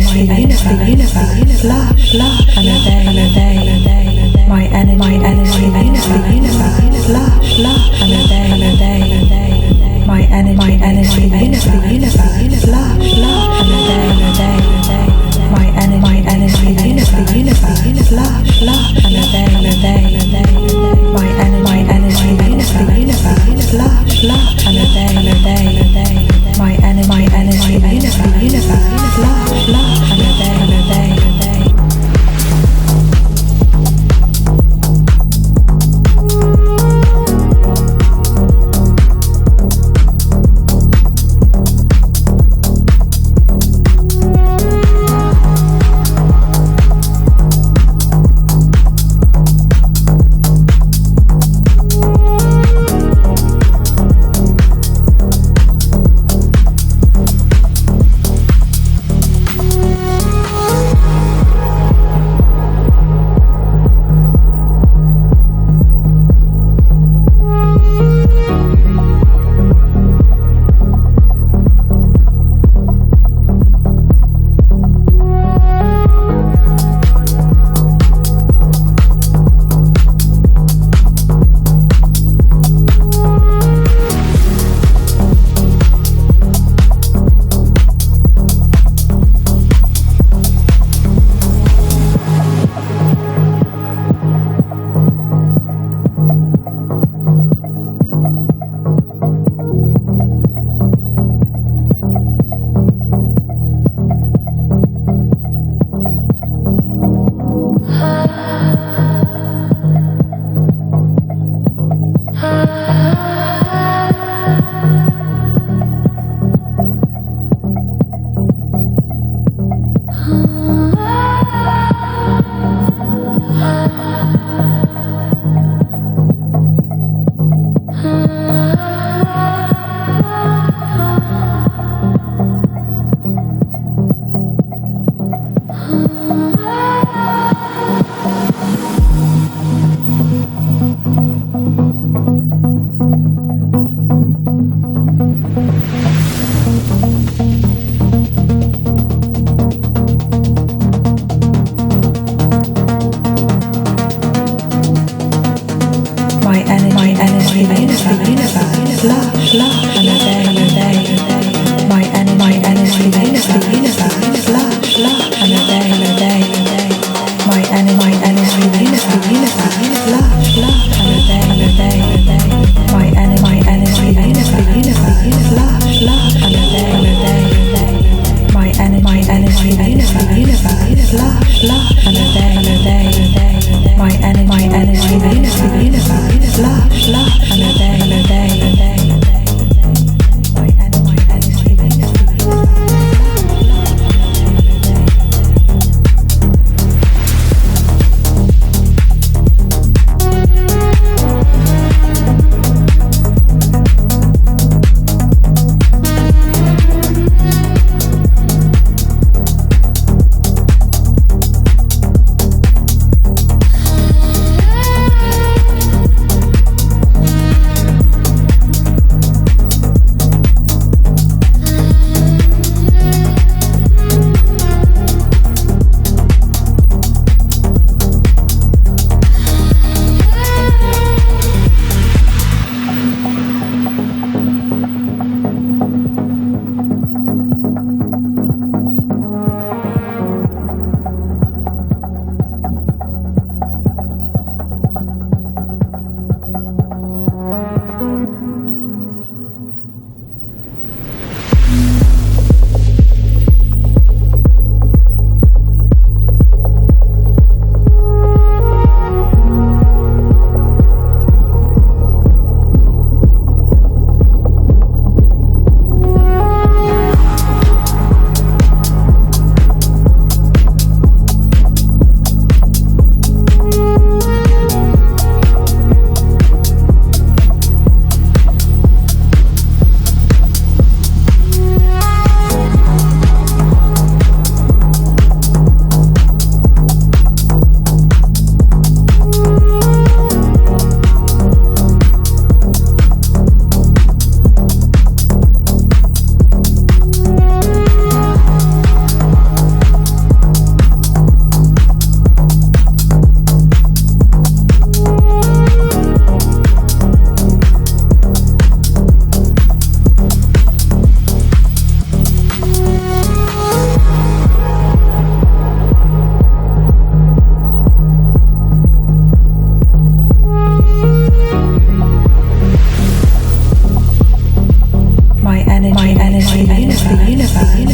energy, the universe, love, and a day, my energy, the universe, love, and a day, my energy, the universe, love, and a day, my energy, the universe, love, and a day, my energy, the universe, love, and a day, my energy, the universe, love, and a day.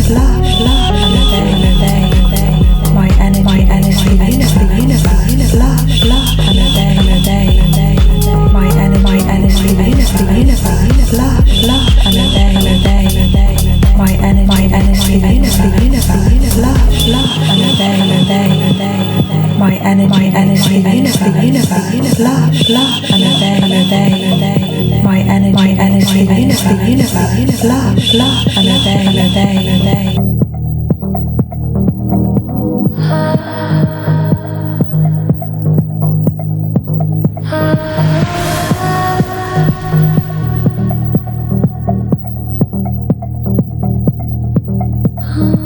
lush, lush, and a day. My energy is the universe, lush, lush, and a day. My energy is the universe, lush, lush, and a day. My energy is the universe, lush, lush, and a day. My energy is the universe, lush, lush, and a day. My energy is the universe, lush, lush, and a day. Oh